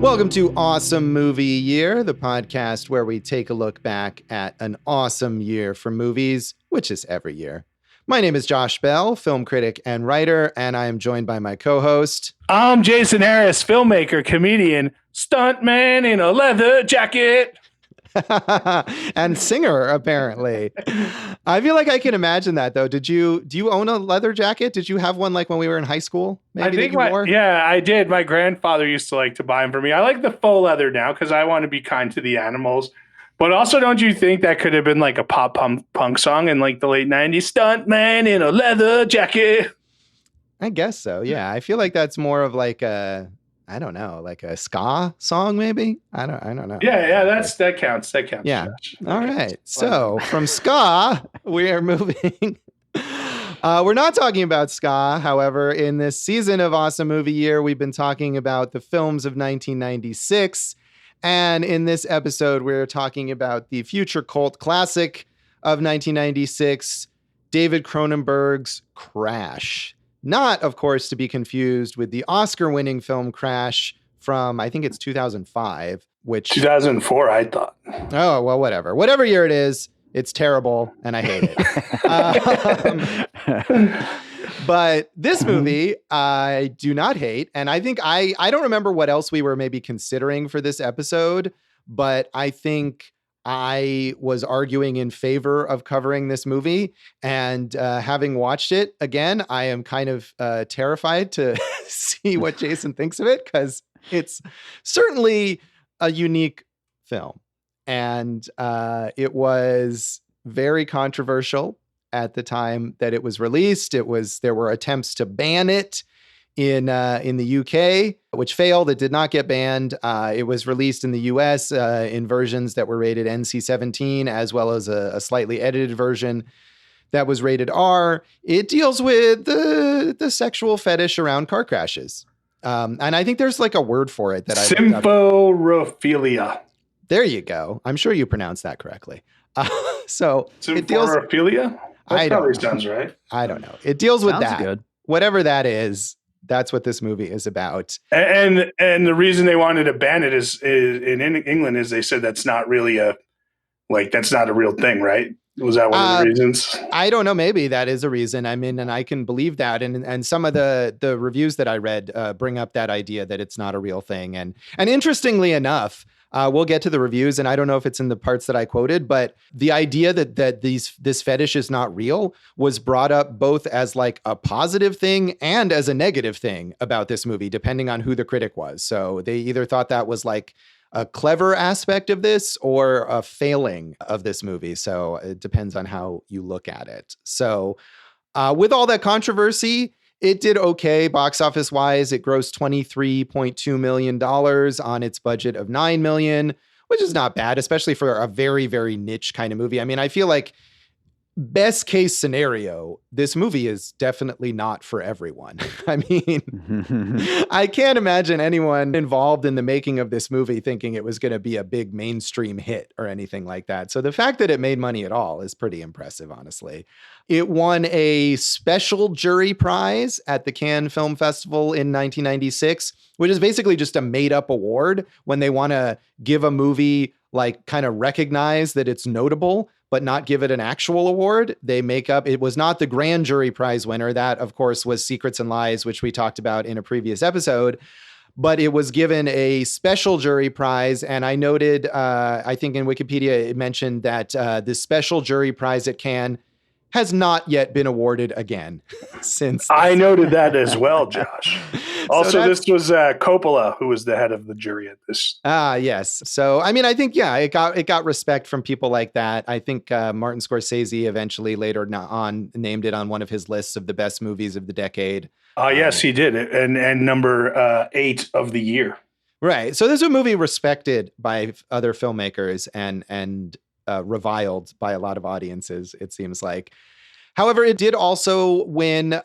Welcome to Awesome Movie Year, the podcast where we take a look back at an awesome year for movies, which is every year. My name is Josh Bell, film critic and writer, and I am joined by my co-host. I'm Jason Harris, filmmaker, comedian, stuntman in a leather jacket. And singer, apparently. I feel like I can imagine that, though. Do you own a leather jacket? Did you have one like when we were in high school? Maybe Yeah, I did. My grandfather used to like to buy them for me. I like the faux leather now because I want to be kind to the animals. But also, don't you think that could have been like a pop punk song in like the late 90s? Stuntman in a leather jacket. I guess so, yeah. I feel like that's more of like a... I don't know, like a ska song, maybe? I don't know. Yeah, that counts. That counts. Yeah. Josh. All right. So from ska, we are moving. We're not talking about ska. However, in this season of Awesome Movie Year, we've been talking about the films of 1996. And in this episode, we're talking about the future cult classic of 1996, David Cronenberg's Crash. Not, of course, to be confused with the Oscar-winning film Crash from, I think it's 2005, which... 2004, I thought. Oh, well, whatever. Whatever year it is, it's terrible, and I hate it. But this movie, I do not hate, and I think I don't remember what else we were maybe considering for this episode, but I think... I was arguing in favor of covering this movie, and having watched it again, I am kind of terrified to see what Jason thinks of it, because it's certainly a unique film, and it was very controversial at the time that it was released. There were attempts to ban it in the UK, which failed. It did not get banned. It was released in the US in versions that were rated NC-17, as well as a slightly edited version that was rated R. It deals with the sexual fetish around car crashes. And I think there's like a word for it that I symphorophilia. There you go. I'm sure you pronounced that correctly. So symphorophilia? That probably sounds right. I don't know. It deals with Sounds that. Good. Whatever that is. That's what this movie is about. And the reason they wanted to ban it is in England is they said that's not really that's not a real thing, right? Was that one of the reasons? I don't know. Maybe that is a reason. I mean, and I can believe that. And some of the reviews that I read bring up that idea that it's not a real thing. And interestingly enough, we'll get to the reviews, and I don't know if it's in the parts that I quoted, but the idea that this fetish is not real was brought up both as like a positive thing and as a negative thing about this movie, depending on who the critic was. So they either thought that was like a clever aspect of this or a failing of this movie. So it depends on how you look at it. So with all that controversy, it did okay box office wise. It grossed $23.2 million on its budget of $9 million, which is not bad, especially for a very, very niche kind of movie. I mean, I feel like best case scenario, this movie is definitely not for everyone. I mean, I can't imagine anyone involved in the making of this movie thinking it was going to be a big mainstream hit or anything like that. So the fact that it made money at all is pretty impressive, honestly. It won a special jury prize at the Cannes Film Festival in 1996, which is basically just a made-up award when they want to give a movie, like, kind of recognize that it's notable, but not give it an actual award. They make up, it was not the grand jury prize winner. That, of course, was Secrets and Lies, which we talked about in a previous episode. But it was given a special jury prize. And I noted, I think in Wikipedia, it mentioned that this special jury prize at Cannes has not yet been awarded again since. I noted that as well, Josh. Also, this was Coppola, who was the head of the jury at this. Yes. So, I mean, I think, yeah, it got respect from people like that. I think Martin Scorsese eventually later on named it on one of his lists of the best movies of the decade. Yes, he did. And number 8 of the year. Right. So this is a movie respected by other filmmakers and reviled by a lot of audiences, it seems like. However, it did also win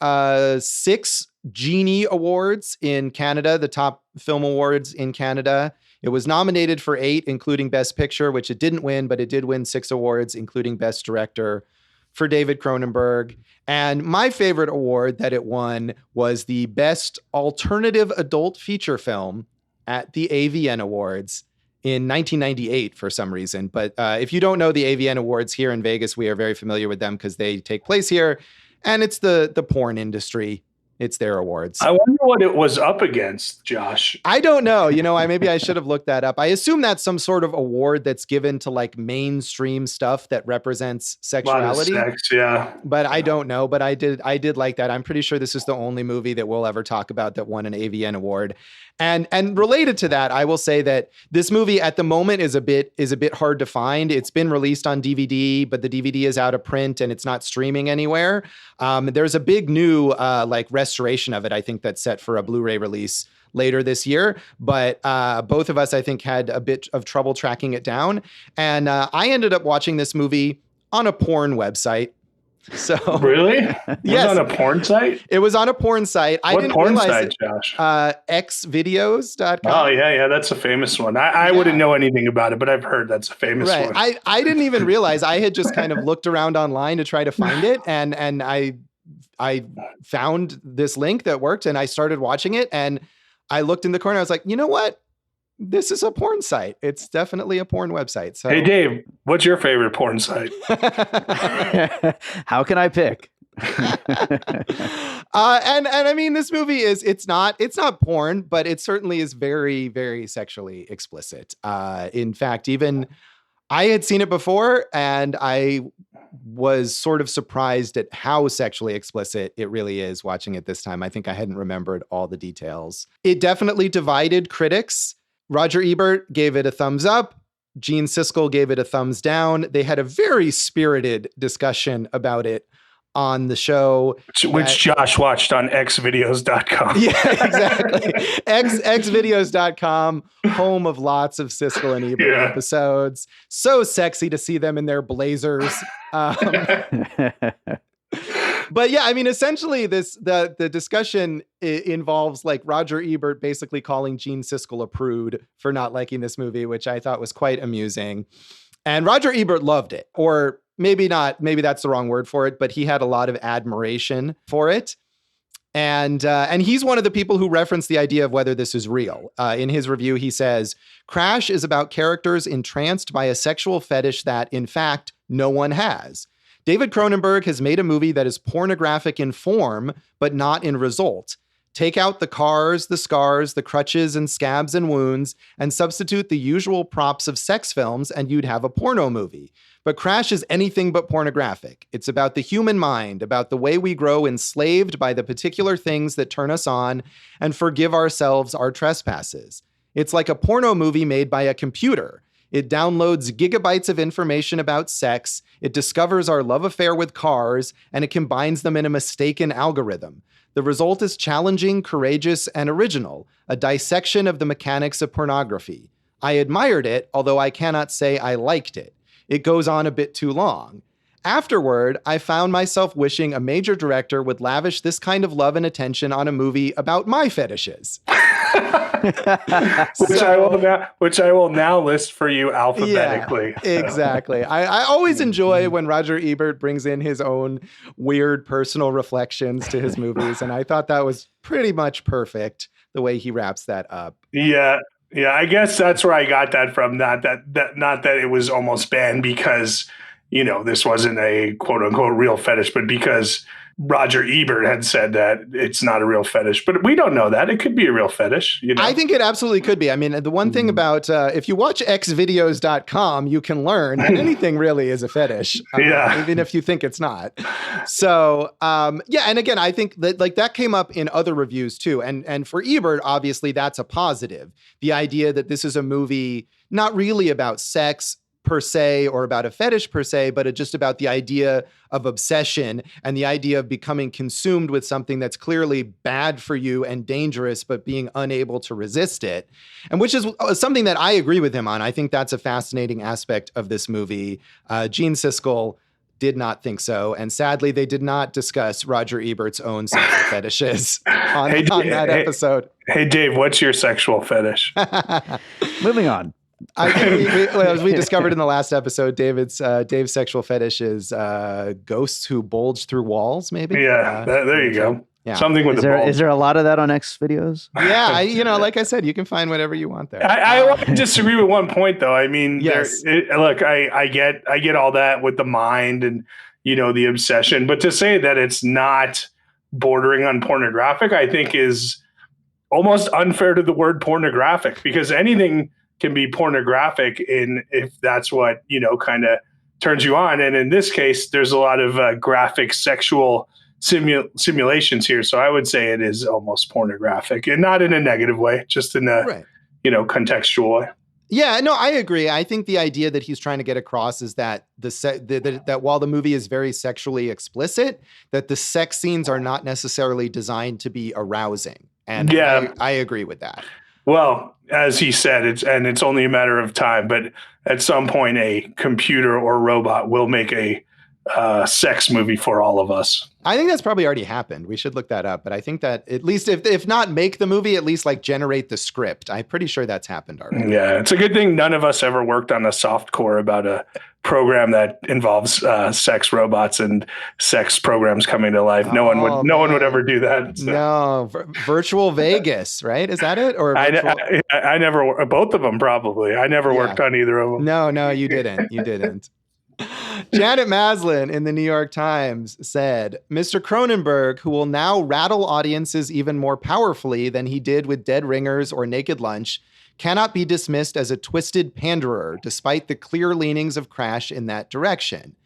6 Genie Awards in Canada, the top film awards in Canada. It was nominated for 8, including Best Picture, which it didn't win, but it did win 6 awards, including Best Director for David Cronenberg. And my favorite award that it won was the Best Alternative Adult Feature Film at the AVN Awards in 1998 for some reason. But if you don't know the AVN Awards here in Vegas, we are very familiar with them because they take place here. And it's the porn industry. It's their awards. I wonder what it was up against, Josh. I don't know. Maybe I should have looked that up. I assume that's some sort of award that's given to like mainstream stuff that represents sexuality. A lot of sex, yeah. But I don't know. But I did like that. I'm pretty sure this is the only movie that we'll ever talk about that won an AVN award. And related to that, I will say that this movie at the moment is a bit hard to find. It's been released on DVD, but the DVD is out of print and it's not streaming anywhere. There's a big new restoration of it, I think, that's set for a Blu-ray release later this year. But both of us, I think, had a bit of trouble tracking it down. And I ended up watching this movie on a porn website. So really? Yes. It was on a porn site? It was on a porn site. What porn site, Josh? xvideos.com. Oh, yeah. That's a famous one. I wouldn't know anything about it, but I've heard that's a famous one. I didn't even realize. I had just kind of looked around online to try to find it. And I found this link that worked and I started watching it. And I looked in the corner. I was like, you know what? This is a porn site. It's definitely a porn website. So, hey, Dave, what's your favorite porn site? How can I pick? And I mean, this movie it's not porn, but it certainly is very, very sexually explicit. In fact, even I had seen it before and I was sort of surprised at how sexually explicit it really is watching it this time. I think I hadn't remembered all the details. It definitely divided critics. Roger Ebert gave it a thumbs up. Gene Siskel gave it a thumbs down. They had a very spirited discussion about it on the show. Which Josh watched on xvideos.com. Yeah, exactly. xvideos.com, home of lots of Siskel and Ebert episodes. So sexy to see them in their blazers. But yeah, I mean, essentially the discussion involves like Roger Ebert basically calling Gene Siskel a prude for not liking this movie, which I thought was quite amusing. And Roger Ebert loved it, or maybe not, maybe that's the wrong word for it, but he had a lot of admiration for it. And he's one of the people who referenced the idea of whether this is real. In his review, he says, Crash is about characters entranced by a sexual fetish that, in fact, no one has. David Cronenberg has made a movie that is pornographic in form, but not in result. Take out the cars, the scars, the crutches and scabs and wounds, and substitute the usual props of sex films, and you'd have a porno movie. But Crash is anything but pornographic. It's about the human mind, about the way we grow enslaved by the particular things that turn us on and forgive ourselves our trespasses. It's like a porno movie made by a computer. It downloads gigabytes of information about sex, it discovers our love affair with cars, and it combines them in a mistaken algorithm. The result is challenging, courageous, and original, a dissection of the mechanics of pornography. I admired it, although I cannot say I liked it. It goes on a bit too long. Afterward, I found myself wishing a major director would lavish this kind of love and attention on a movie about my fetishes. Which I will now list for you alphabetically. Yeah, exactly. I always enjoy when Roger Ebert brings in his own weird personal reflections to his movies, and I thought that was pretty much perfect the way he wraps that up. Yeah. Yeah, I guess that's where I got that from. Not that it was almost banned because, this wasn't a quote unquote real fetish, but because Roger Ebert had said that it's not a real fetish. But we don't know that. It could be a real fetish. I think it absolutely could be. I mean, the one thing about if you watch xvideos.com, you can learn that anything really is a fetish, even if you think it's not. So, and again, I think that that came up in other reviews too. And for Ebert, obviously, that's a positive. The idea that this is a movie not really about sex per se or about a fetish per se, but just about the idea of obsession and the idea of becoming consumed with something that's clearly bad for you and dangerous, but being unable to resist it. And which is something that I agree with him on. I think that's a fascinating aspect of this movie. Gene Siskel did not think so. And sadly, they did not discuss Roger Ebert's own sexual fetishes on that episode. Hey, Dave, what's your sexual fetish? Moving on. As we discovered in the last episode, Dave's sexual fetish is ghosts who bulge through walls, maybe. Yeah, there you go. Yeah. Something with Is there a lot of that on X videos? Yeah, like I said, you can find whatever you want there. I want to disagree with one point, though. I mean, yes. Look, I get all that with the mind and, the obsession. But to say that it's not bordering on pornographic, I think is almost unfair to the word pornographic, because anything can be pornographic if that's what, kind of turns you on. And in this case, there's a lot of graphic sexual simulations here. So I would say it is almost pornographic, and not in a negative way, just in a, contextual way. Yeah, no, I agree. I think the idea that he's trying to get across is that that while the movie is very sexually explicit, that the sex scenes are not necessarily designed to be arousing. And I agree with that. Well, as he said, it's only a matter of time, but at some point a computer or robot will make a sex movie for all of us. I think that's probably already happened. We should look that up. But I think that at least if not make the movie, at least like generate the script. I'm pretty sure that's happened already. Yeah, it's a good thing none of us ever worked on a softcore about a program that involves sex robots and sex programs coming to life. No one would ever do that. So. No, Virtual Vegas, right? Is that it? Or I never, both of them probably. I never worked on either of them. No, you didn't. You didn't. Janet Maslin in the New York Times said, Mr. Cronenberg, who will now rattle audiences even more powerfully than he did with Dead Ringers or Naked Lunch, cannot be dismissed as a twisted panderer, despite the clear leanings of Crash in that direction.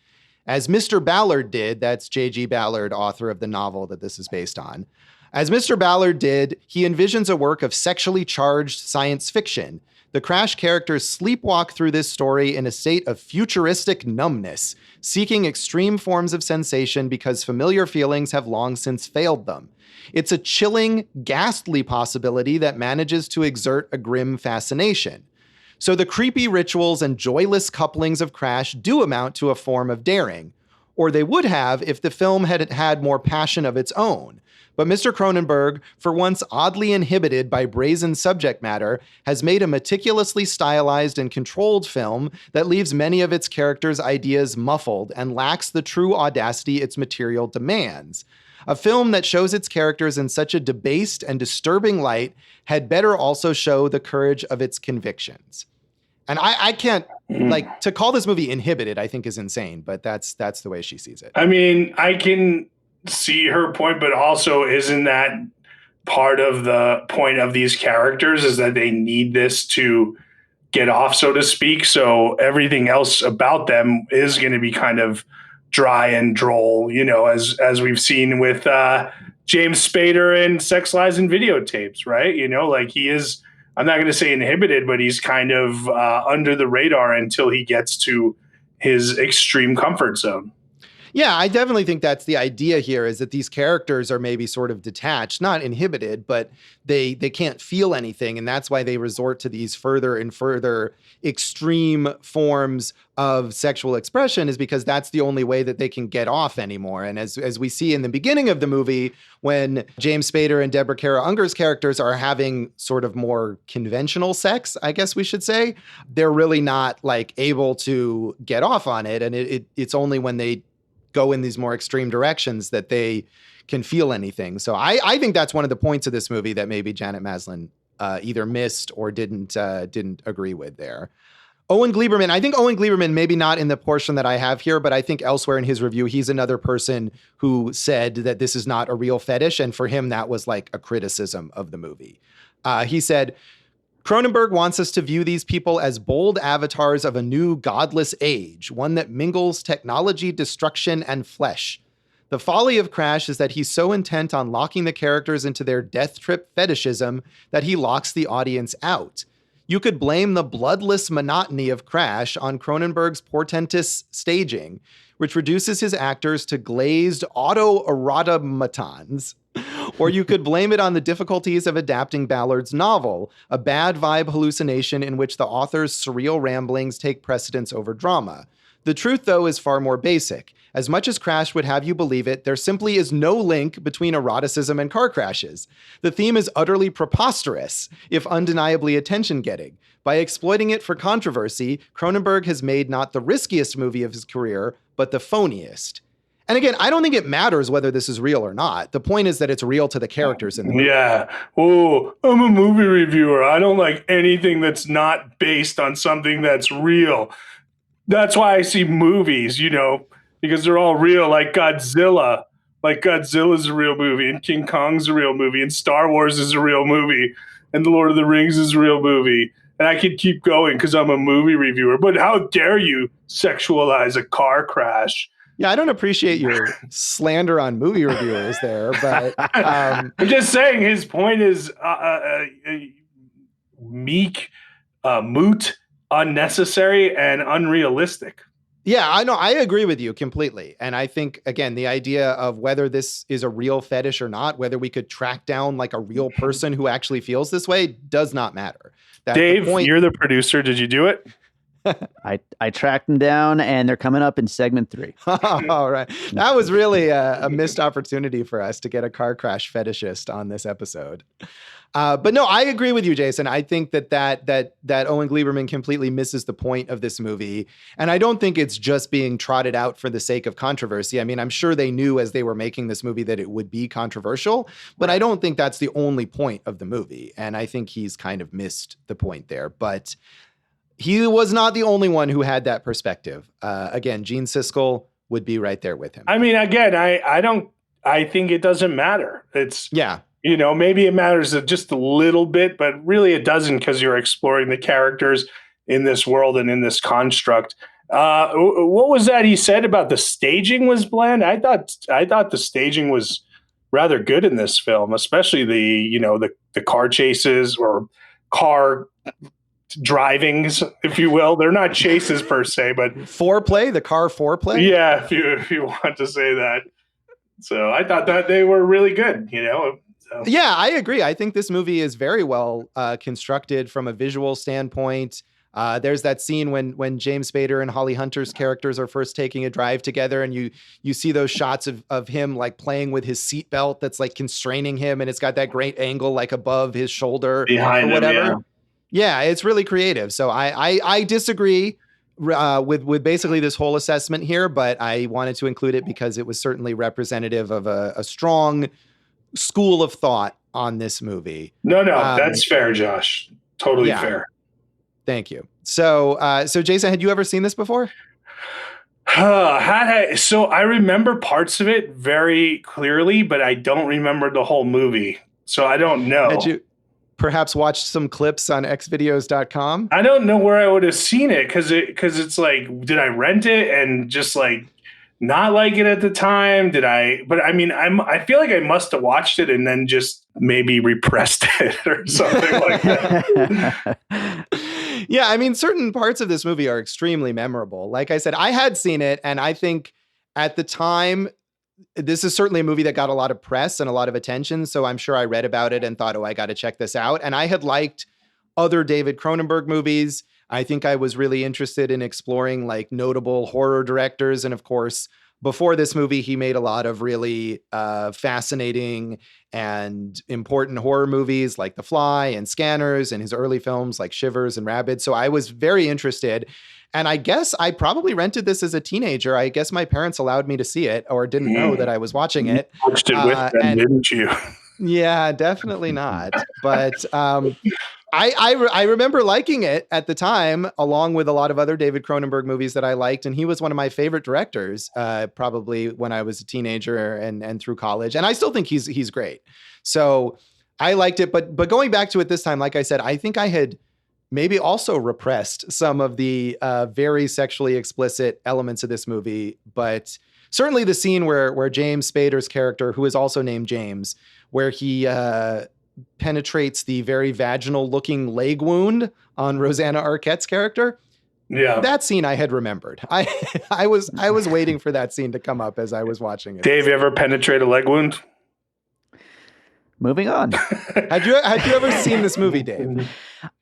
As Mr. Ballard did, that's J.G. Ballard, author of the novel that this is based on. As Mr. Ballard did, he envisions a work of sexually charged science fiction. The Crash characters sleepwalk through this story in a state of futuristic numbness, seeking extreme forms of sensation because familiar feelings have long since failed them. It's a chilling, ghastly possibility that manages to exert a grim fascination. So the creepy rituals and joyless couplings of Crash do amount to a form of daring, or they would have if the film had had more passion of its own. But Mr. Cronenberg, for once oddly inhibited by brazen subject matter, has made a meticulously stylized and controlled film that leaves many of its characters' ideas muffled and lacks the true audacity its material demands. A film that shows its characters in such a debased and disturbing light had better also show the courage of its convictions. And I can't, to call this movie inhibited, I think is insane, but that's the way she sees it. I mean, I can see her point, but also isn't that part of the point of these characters is that they need this to get off, so to speak. So everything else about them is going to be kind of dry and droll, as we've seen with James Spader in Sex, Lies, and Videotapes, right? He is, I'm not going to say inhibited, but he's kind of under the radar until he gets to his extreme comfort zone. Yeah, I definitely think that's the idea here, is that these characters are maybe sort of detached, not inhibited, but they can't feel anything. And that's why they resort to these further and further extreme forms of sexual expression, is because that's the only way that they can get off anymore. And as we see in the beginning of the movie, when James Spader and Deborah Kara Unger's characters are having sort of more conventional sex, I guess we should say, they're really not able to get off on it. And it's only when they go in these more extreme directions that they can feel anything. So I think that's one of the points of this movie that maybe Janet Maslin either missed or didn't agree with there. Owen Gleiberman, I think Owen Gleiberman, maybe not in the portion that I have here, but I think elsewhere in his review, he's another person who said that this is not a real fetish. And for him, that was like a criticism of the movie. He said, Cronenberg wants us to view these people as bold avatars of a new godless age, one that mingles technology, destruction, and flesh. The folly of Crash is that he's so intent on locking the characters into their death trip fetishism that he locks the audience out. You could blame the bloodless monotony of Crash on Cronenberg's portentous staging, which reduces his actors to glazed autoerotomatons. Or you could blame it on the difficulties of adapting Ballard's novel, a bad vibe hallucination in which the author's surreal ramblings take precedence over drama. The truth, though, is far more basic. As much as Crash would have you believe it, there simply is no link between eroticism and car crashes. The theme is utterly preposterous, if undeniably attention-getting. By exploiting it for controversy, Cronenberg has made not the riskiest movie of his career, but the phoniest. And again, I don't think it matters whether this is real or not. The point is that it's real to the characters in the movie. Yeah. Oh, I'm a movie reviewer. I don't like anything that's not based on something that's real. That's why I see movies, because they're all real, like Godzilla. Like Godzilla's a real movie, and King Kong's a real movie, and Star Wars is a real movie, and The Lord of the Rings is a real movie. And I could keep going because I'm a movie reviewer. But how dare you sexualize a car crash? Yeah, I don't appreciate your slander on movie reviewers there, but I'm just saying his point is meek, moot, unnecessary, and unrealistic. Yeah, I know. I agree with you completely. And I think, again, the idea of whether this is a real fetish or not, whether we could track down like a real person who actually feels this way does not matter. Dave, you're the producer. Did you do it? I tracked them down, and they're coming up in segment 3. All right. That was really a missed opportunity for us to get a car crash fetishist on this episode. But no, I agree with you, Jason. I think that Owen Gleiberman completely misses the point of this movie. And I don't think it's just being trotted out for the sake of controversy. I mean, I'm sure they knew as they were making this movie that it would be controversial, but I don't think that's the only point of the movie. And I think he's kind of missed the point there. But he was not the only one who had that perspective. Again, Gene Siskel would be right there with him. I mean, again, I think it doesn't matter. Yeah. Maybe it matters just a little bit, but really it doesn't because you're exploring the characters in this world and in this construct. What was that he said about the staging was bland? I thought the staging was rather good in this film, especially the car chases or car drivings, if you will. They're not chases per se, but foreplay, the car foreplay. Yeah, if you want to say that. So I thought that they were really good, So. Yeah, I agree. I think this movie is very well constructed from a visual standpoint. There's that scene when James Spader and Holly Hunter's characters are first taking a drive together, and you see those shots of him like playing with his seatbelt that's like constraining him, and it's got that great angle like above his shoulder behind or whatever. Him, yeah, it's really creative. So I disagree with basically this whole assessment here, but I wanted to include it because it was certainly representative of a strong school of thought on this movie. No, that's fair, Josh. Totally fair. Thank you. So Jason, had you ever seen this before? So I remember parts of it very clearly, but I don't remember the whole movie. So I don't know. Had you perhaps watched some clips on xvideos.com? I don't know where I would have seen it because it's like, did I rent it and just like not like it at the time? But I mean, I feel like I must have watched it and then just maybe repressed it or something like that. Yeah, I mean, certain parts of this movie are extremely memorable. Like I said, I had seen it, and I think at the time, this is certainly a movie that got a lot of press and a lot of attention. So I'm sure I read about it and thought, oh, I got to check this out. And I had liked other David Cronenberg movies. I think I was really interested in exploring like notable horror directors. And of course, before this movie, he made a lot of really fascinating and important horror movies like The Fly and Scanners, and his early films like Shivers and Rabid. So I was very interested. And I guess I probably rented this as a teenager. I guess my parents allowed me to see it or didn't know that I was watching it. You watched it with them, didn't you? Yeah, definitely not. But I remember liking it at the time, along with a lot of other David Cronenberg movies that I liked. And he was one of my favorite directors, probably when I was a teenager and through college. And I still think he's great. So I liked it. But going back to it this time, like I said, I think I had maybe also repressed some of the very sexually explicit elements of this movie. But certainly the scene where James Spader's character, who is also named James, where he penetrates the very vaginal looking leg wound on Rosanna Arquette's character. Yeah. That scene I had remembered. I was waiting for that scene to come up as I was watching it. Dave, you ever penetrate a leg wound? Moving on. Had you ever seen this movie, Dave?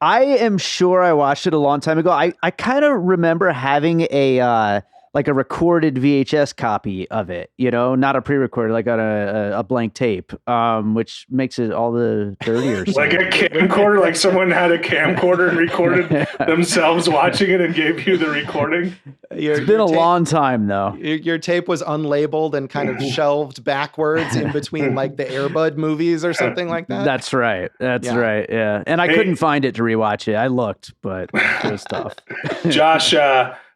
I am sure I watched it a long time ago. I kind of remember having a like a recorded VHS copy of it, not a pre-recorded, like on a blank tape, which makes it all the dirtier. Like a camcorder, like someone had a camcorder and recorded themselves watching it and gave you the recording. It's been a long time, though. Your tape was unlabeled and kind of shelved backwards in between like the Air Bud movies or something like that. That's right. Right. Yeah. And I couldn't find it to rewatch it. I looked, but it was tough. Josh,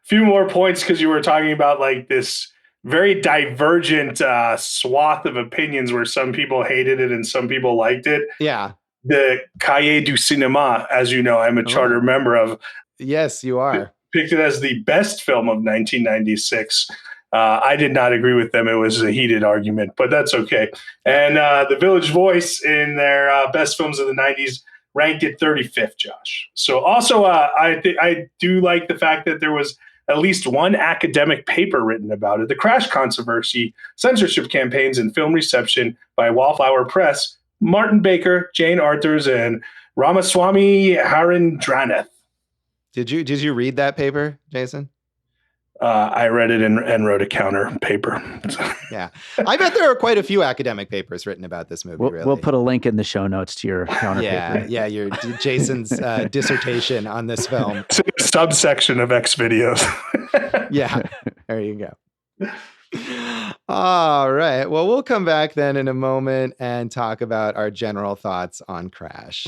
few more points because you were talking about like this very divergent swath of opinions where some people hated it and some people liked it. Yeah. The Cahiers du Cinéma, as you know, I'm a charter member of. Yes, you are. Picked it as the best film of 1996. I did not agree with them. It was a heated argument, but that's okay. And the Village Voice in their best films of the 90s ranked it 35th, Josh. So also, I do like the fact that there was at least one academic paper written about it. The Crash Controversy, Censorship Campaigns and Film Reception by Wallflower Press, Martin Baker, Jane Arthurs, and Ramaswamy Harendranath. Did you read that paper, Jason? I read it and wrote a counter paper. Yeah. I bet there are quite a few academic papers written about this movie. We'll put a link in the show notes to your counter paper. Yeah, your Jason's dissertation on this film. It's a subsection of X videos. Yeah, there you go. All right. Well, we'll come back then in a moment and talk about our general thoughts on Crash.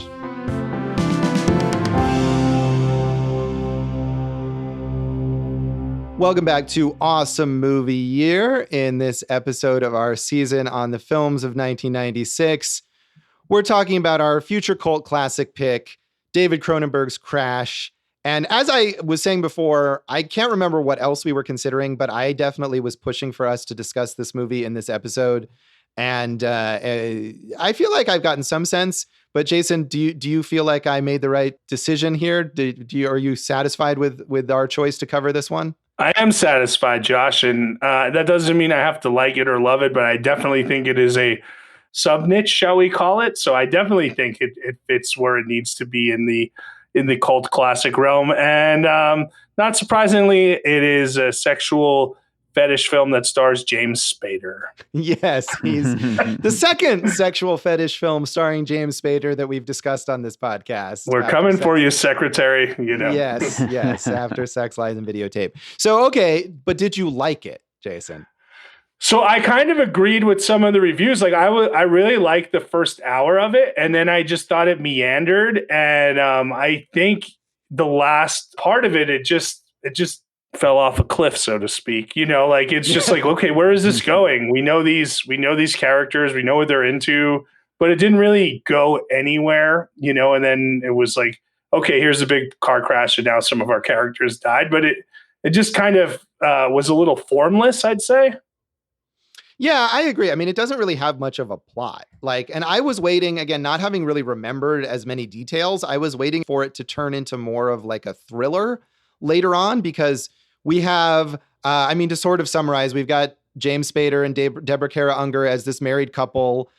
Welcome back to Awesome Movie Year. In this episode of our season on the films of 1996, we're talking about our future cult classic pick, David Cronenberg's Crash. And as I was saying before, I can't remember what else we were considering, but I definitely was pushing for us to discuss this movie in this episode. And I feel like I've gotten some sense. But Jason, do you feel like I made the right decision here? Are you satisfied with our choice to cover this one? I am satisfied, Josh, and that doesn't mean I have to like it or love it, but I definitely think it is a sub-niche, shall we call it? So I definitely think it fits where it needs to be in the cult classic realm. And not surprisingly, it is a sexual fetish film that stars James Spader. Yes, he's the second sexual fetish film starring James Spader that we've discussed on this podcast. We're coming for you, secretary. Yes, after Sex, Lies, and Videotape. So, okay, but did you like it, Jason? So I kind of agreed with some of the reviews. Like I really liked the first hour of it, and then I just thought it meandered. And I think the last part of it just fell off a cliff, so to speak. Like it's just like, okay, where is this going? We know these characters, we know what they're into, but it didn't really go anywhere, and then it was like, okay, here's a big car crash and now some of our characters died, but it just kind of was a little formless, I'd say. Yeah, I agree. I mean, it doesn't really have much of a plot. And I was waiting, again, not having really remembered as many details, I was waiting for it to turn into more of like a thriller later on, because we have, to sort of summarize, we've got James Spader and Deborah Kara Unger as this married couple,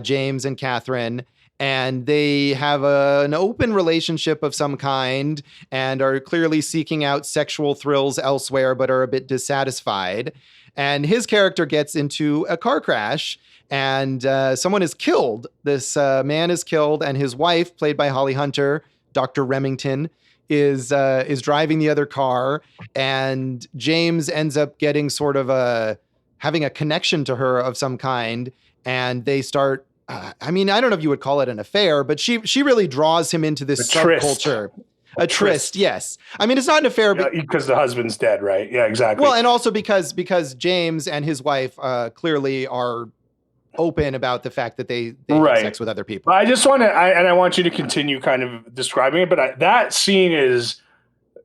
James and Catherine, and they have an open relationship of some kind and are clearly seeking out sexual thrills elsewhere, but are a bit dissatisfied. And his character gets into a car crash and someone is killed. This man is killed, and his wife, played by Holly Hunter, Dr. Remington, is driving the other car, and James ends up getting sort of having a connection to her of some kind, and they start. I don't know if you would call it an affair, but she really draws him into this subculture. A tryst, yes. I mean, it's not an affair because the husband's dead, right? Yeah, exactly. Well, and also because James and his wife clearly are open about the fact that they have sex with other people. I just want to, I want you to continue kind of describing it, but that scene is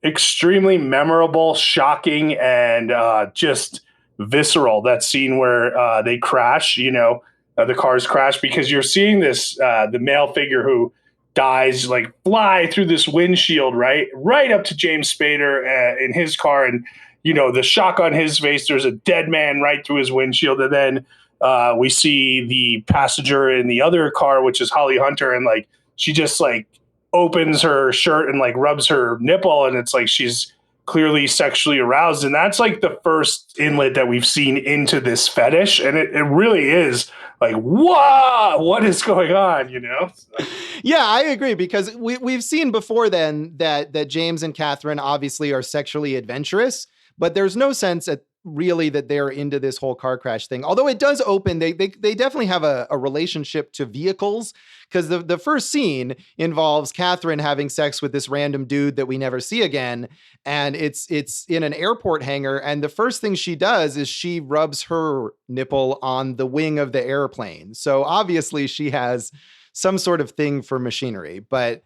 extremely memorable, shocking, and just visceral. That scene where they crash, the cars crash, because you're seeing this, the male figure who dies, like fly through this windshield, right up to James Spader in his car. And, the shock on his face, there's a dead man right through his windshield. And then we see the passenger in the other car, which is Holly Hunter, and like she just like opens her shirt and like rubs her nipple, and it's like she's clearly sexually aroused. And that's like the first inlet that we've seen into this fetish. And it really is like, whoa, what is going on, you know? Yeah, I agree, because we've seen before then that James and Catherine obviously are sexually adventurous, but there's no sense really that they're into this whole car crash thing. Although it does open, they definitely have a relationship to vehicles, because the first scene involves Catherine having sex with this random dude that we never see again. And it's in an airport hangar. And the first thing she does is she rubs her nipple on the wing of the airplane. So obviously she has some sort of thing for machinery, but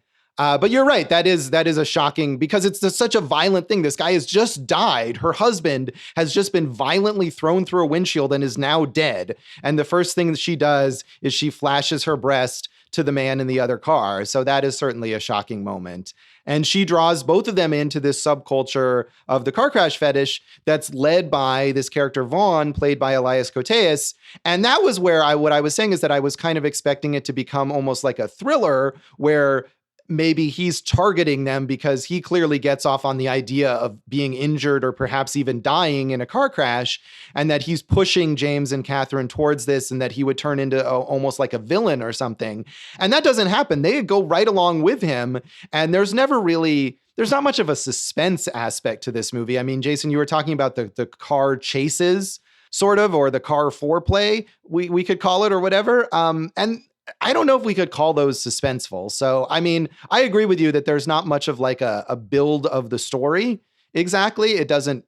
you're right. That is a shocking, because it's such a violent thing. This guy has just died. Her husband has just been violently thrown through a windshield and is now dead. And the first thing that she does is she flashes her breast to the man in the other car. So that is certainly a shocking moment. And she draws both of them into this subculture of the car crash fetish that's led by this character Vaughn, played by Elias Koteas. And that was where what I was saying is that I was kind of expecting it to become almost like a thriller, where maybe he's targeting them because he clearly gets off on the idea of being injured or perhaps even dying in a car crash, and that he's pushing James and Catherine towards this, and that he would turn into almost like a villain or something. And that doesn't happen. They go right along with him, and there's not much of a suspense aspect to this movie. I mean, Jason, you were talking about the car chases, sort of, or the car foreplay, we could call it, or whatever. And I don't know if we could call those suspenseful. So, I mean, I agree with you that there's not much of like a build of the story. Exactly. It doesn't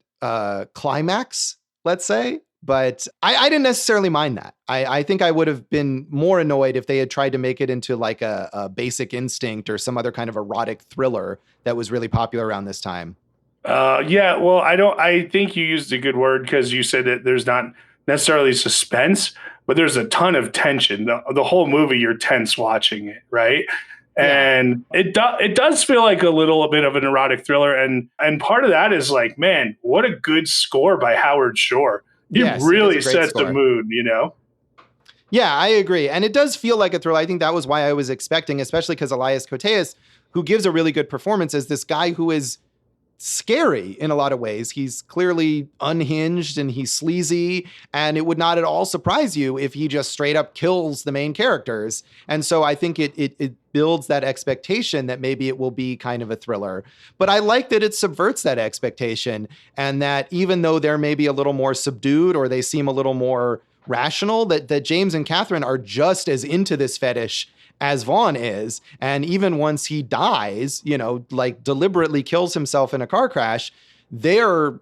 climax, let's say, but I didn't necessarily mind that. I think I would have been more annoyed if they had tried to make it into like a Basic Instinct or some other kind of erotic thriller that was really popular around this time. Yeah, well, I think you used a good word, because you said that there's not necessarily suspense, but there's a ton of tension. The whole movie, you're tense watching it, right? Yeah. And it does feel like a little bit of an erotic thriller. And part of that is like, man, what a good score by Howard Shore. He really sets the mood, you know? Yeah, I agree. And it does feel like a thriller. I think that was why I was expecting, especially because Elias Koteas, who gives a really good performance as this guy who is scary in a lot of ways. He's clearly unhinged and he's sleazy, and it would not at all surprise you if he just straight up kills the main characters. And so I think it builds that expectation that maybe it will be kind of a thriller. But I like that it subverts that expectation, and that even though they're maybe a little more subdued, or they seem a little more rational, that James and Catherine are just as into this fetish as Vaughn is. And even once he dies, like deliberately kills himself in a car crash, they're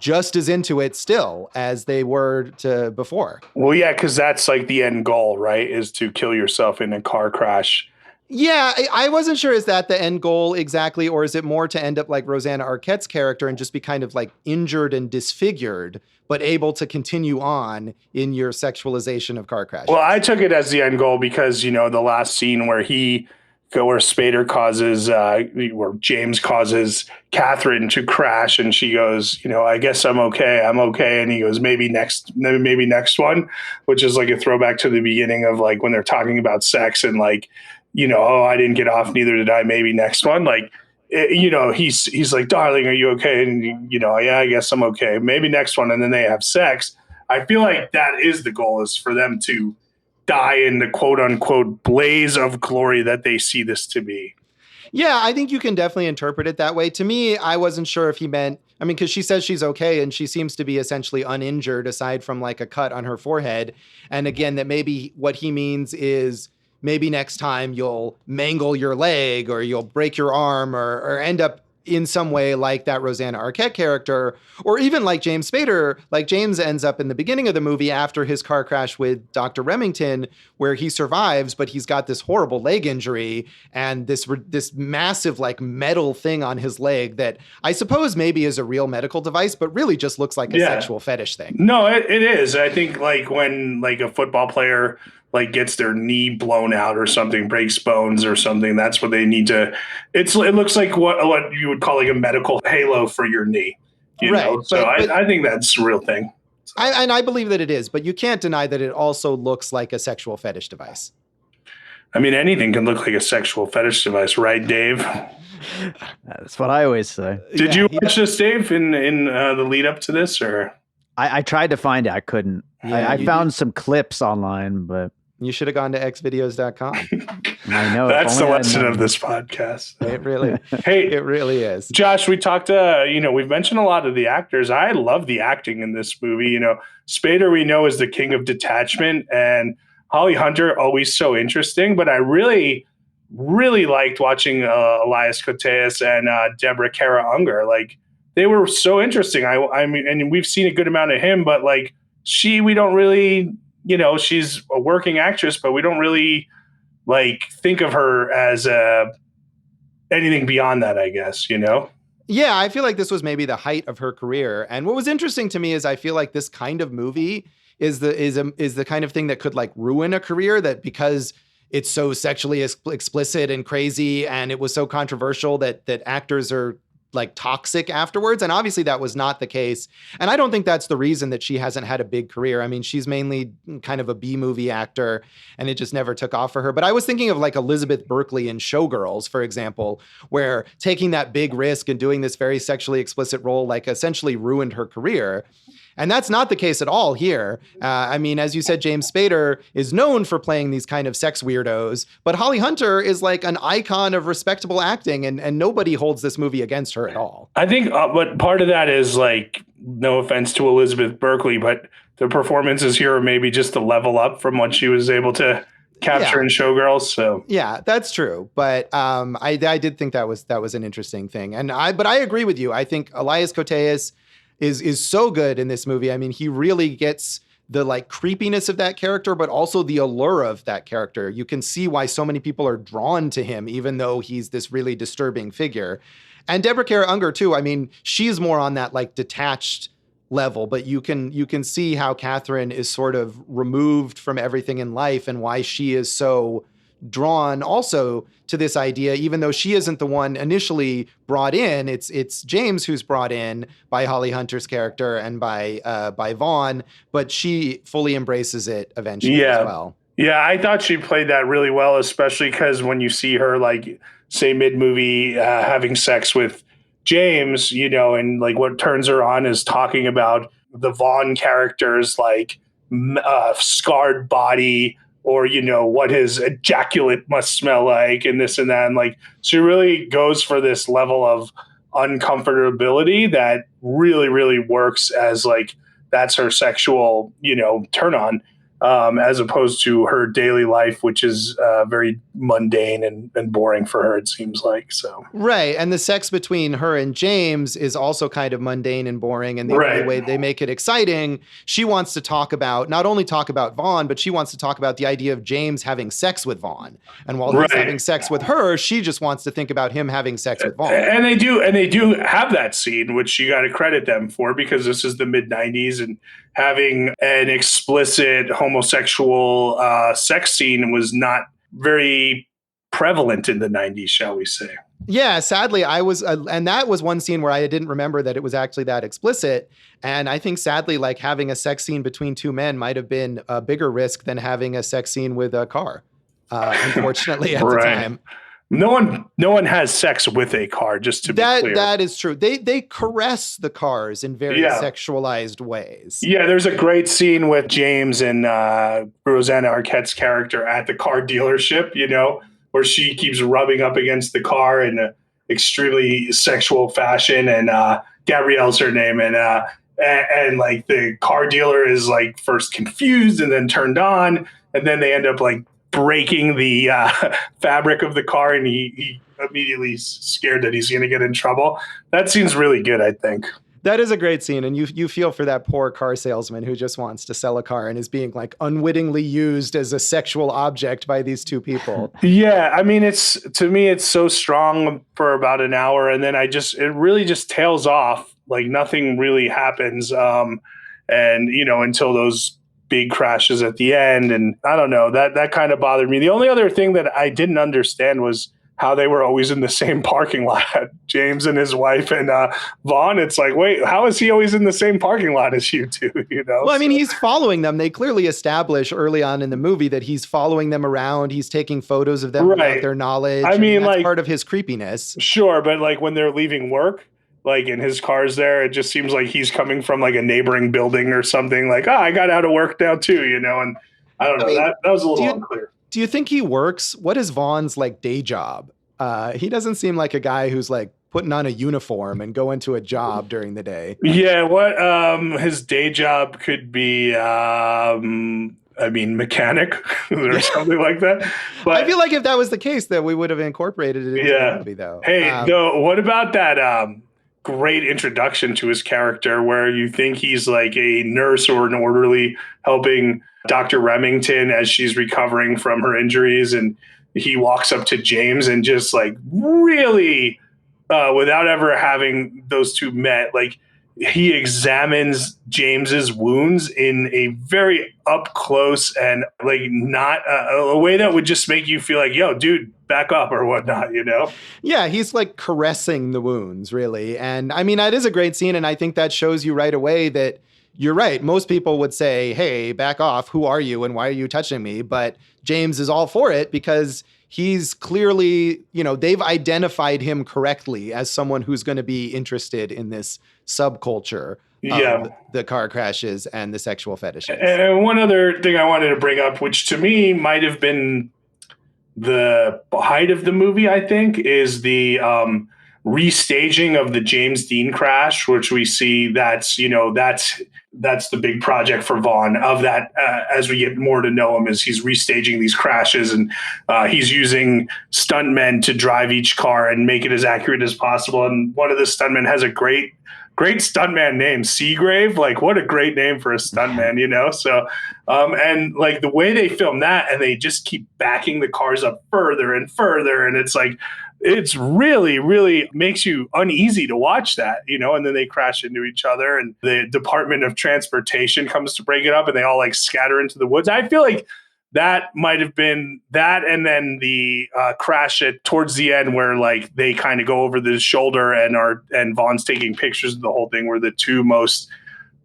just as into it still as they were before. Well, yeah, because that's like the end goal, right? Is to kill yourself in a car crash. Yeah, I wasn't sure, is that the end goal exactly, or is it more to end up like Rosanna Arquette's character and just be kind of like injured and disfigured, but able to continue on in your sexualization of car crashes? Well, I took it as the end goal because, the last scene where Spader causes, or James causes Catherine to crash, and she goes, I guess I'm okay. And he goes, maybe next one, which is like a throwback to the beginning of like when they're talking about sex and like, I didn't get off, neither did I, maybe next one. Like, he's like, darling, are you okay? And, yeah, I guess I'm okay. Maybe next one. And then they have sex. I feel like that is the goal, is for them to die in the quote unquote blaze of glory that they see this to be. Yeah, I think you can definitely interpret it that way. To me, I wasn't sure if he meant, because she says she's okay and she seems to be essentially uninjured aside from like a cut on her forehead. And again, that maybe what he means is, maybe next time you'll mangle your leg or you'll break your arm or end up in some way like that Rosanna Arquette character, or even like James Spader. Like James ends up in the beginning of the movie after his car crash with Dr. Remington, where he survives, but he's got this horrible leg injury and this massive like metal thing on his leg that I suppose maybe is a real medical device, but really just looks like a sexual fetish thing. No, it is. I think like when like a football player like gets their knee blown out or something, breaks bones or something, that's what they need to. It looks like what you would call like a medical halo for your knee, you know. So I think that's a real thing. And I believe that it is, but you can't deny that it also looks like a sexual fetish device. I mean, anything can look like a sexual fetish device, right, Dave? That's what I always say. Did you watch this, Dave, in the lead up to this, or? I tried to find it. I couldn't. Yeah, I found some clips online, but you should have gone to xvideos.com. I know. That's the lesson of this podcast. It really, hey, it really is. Josh, we talked, we've mentioned a lot of the actors. I love the acting in this movie. Spader, we know, is the king of detachment, and Holly Hunter, always so interesting. But I really, really liked watching Elias Koteas and Deborah Kara Unger. Like, they were so interesting. I mean, and we've seen a good amount of him, but like we don't really, she's a working actress, but we don't really like think of her as anything beyond that, I guess, Yeah, I feel like this was maybe the height of her career. And what was interesting to me is I feel like this kind of movie is the kind of thing that could like ruin a career, that because it's so sexually explicit and crazy and it was so controversial that actors are like toxic afterwards. And obviously that was not the case. And I don't think that's the reason that she hasn't had a big career. I mean, she's mainly kind of a B-movie actor and it just never took off for her. But I was thinking of like Elizabeth Berkley in Showgirls, for example, where taking that big risk and doing this very sexually explicit role, like essentially ruined her career. And that's not the case at all here. I mean, as you said, James Spader is known for playing these kind of sex weirdos, but Holly Hunter is like an icon of respectable acting, and nobody holds this movie against her at all. I think but part of that is like, no offense to Elizabeth Berkley, but the performances here are maybe just a level up from what she was able to capture in Showgirls. So yeah, that's true. But I did think that was an interesting thing. But I agree with you. I think Elias Koteas is so good in this movie. I mean, he really gets the like creepiness of that character, but also the allure of that character. You can see why so many people are drawn to him, even though he's this really disturbing figure. And Deborah Kara Unger too. I mean, she's more on that like detached level, but you can see how Catherine is sort of removed from everything in life and why she is so drawn also to this idea, even though she isn't the one initially brought in. It's James who's brought in by Holly Hunter's character and by Vaughn, but she fully embraces it eventually as well. Yeah, I thought she played that really well, especially because when you see her, like, say mid-movie having sex with James, and like what turns her on is talking about the Vaughn character's like scarred body, or, what his ejaculate must smell like, and this and that. And like, she really goes for this level of uncomfortability that really, really works as like, that's her sexual, turn on, as opposed to her daily life, which is very mundane and boring for her, it seems like. So right, and the sex between her and James is also kind of mundane and boring. And the only way they make it exciting, she wants to not only talk about Vaughn, but she wants to talk about the idea of James having sex with Vaughn. And while he's having sex with her, she just wants to think about him having sex with Vaughn. And they do have that scene, which you got to credit them for, because this is the mid-90s, and having an explicit homosexual sex scene was not very prevalent in the 90s, shall we say. Yeah, sadly, and that was one scene where I didn't remember that it was actually that explicit. And I think sadly, like having a sex scene between two men might have been a bigger risk than having a sex scene with a car, unfortunately, at the time. No one has sex with a car, just to be clear. That is true. They caress the cars in very sexualized ways. Yeah, there's a great scene with James and Rosanna Arquette's character at the car dealership, where she keeps rubbing up against the car in an extremely sexual fashion, and Gabrielle's her name, and like the car dealer is like first confused and then turned on, and then they end up like breaking the fabric of the car, and he immediately scared that he's going to get in trouble. That scene's really good, I think. That is a great scene, and you feel for that poor car salesman who just wants to sell a car and is being like unwittingly used as a sexual object by these two people. Yeah, I mean, to me it's so strong for about an hour, and then it really just tails off, like nothing really happens, and until those big crashes at the end. And I don't know, that kind of bothered me. The only other thing that I didn't understand was how they were always in the same parking lot, James and his wife and Vaughn. It's like, wait, how is he always in the same parking lot as you two? Well, I mean, he's following them. They clearly establish early on in the movie that he's following them around. He's taking photos of them without their knowledge. I mean, that's like, part of his creepiness. Sure, but like when they're leaving work, like in his car's there, it just seems like he's coming from like a neighboring building or something. Like, I got out of work now too, and I don't know. That was a little unclear. Do you think he works? What is Vaughn's like day job? He doesn't seem like a guy who's like putting on a uniform and going to a job during the day. Yeah, what his day job could be, mechanic or something like that. But I feel like if that was the case, that we would have incorporated it into the movie, though. Hey, though, what about that great introduction to his character where you think he's like a nurse or an orderly helping Dr. Remington as she's recovering from her injuries, and he walks up to James and just like really, without ever having those two met, like he examines James's wounds in a very up close and like not a way that would just make you feel like, yo, dude, back up or whatnot, Yeah, he's like caressing the wounds, really. And I mean, that is a great scene. And I think that shows you right away that you're right. Most people would say, hey, back off. Who are you? And why are you touching me? But James is all for it because he's clearly, they've identified him correctly as someone who's going to be interested in this subculture of the car crashes and the sexual fetishes. And one other thing I wanted to bring up, which to me might have been the height of the movie, I think, is the restaging of the James Dean crash, which we see that's the big project for Vaughn of that. As we get more to know him, is he's restaging these crashes and he's using stuntmen to drive each car and make it as accurate as possible. And one of the stuntmen has a great stuntman name, Seagrave. Like, what a great name for a stuntman, So, and like the way they film that, and they just keep backing the cars up further and further, and it's like, it's really, really makes you uneasy to watch that, and then they crash into each other and the Department of Transportation comes to break it up and they all like scatter into the woods. I feel like that might have been that. And then the crash towards the end where like they kind of go over the shoulder and Vaughn's taking pictures of the whole thing were the two most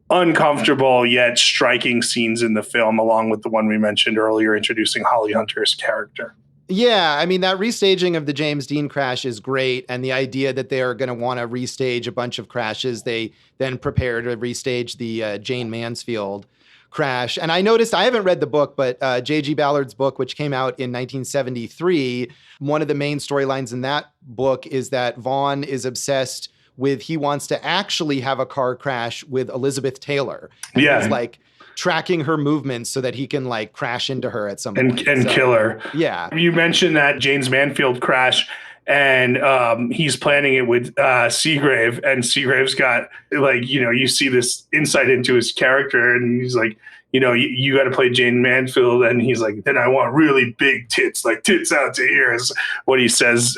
uncomfortable yet striking scenes in the film, along with the one we mentioned earlier, introducing Holly Hunter's character. Yeah, I mean, that restaging of the James Dean crash is great. And the idea that they are going to want to restage a bunch of crashes, they then prepare to restage the Jane Mansfield crash. And I noticed, I haven't read the book, but J.G. Ballard's book, which came out in 1973, one of the main storylines in that book is that Vaughn is obsessed with, he wants to actually have a car crash with Elizabeth Taylor. And he's like tracking her movements so that he can like crash into her at some point. And kill her. Yeah. You mentioned that James Mansfield crash, and he's planning it with Seagrave, and Seagrave's got like, you see this insight into his character, and he's like, you got to play Jane Mansfield. And he's like, then I want really big tits, like tits out to here is what he says,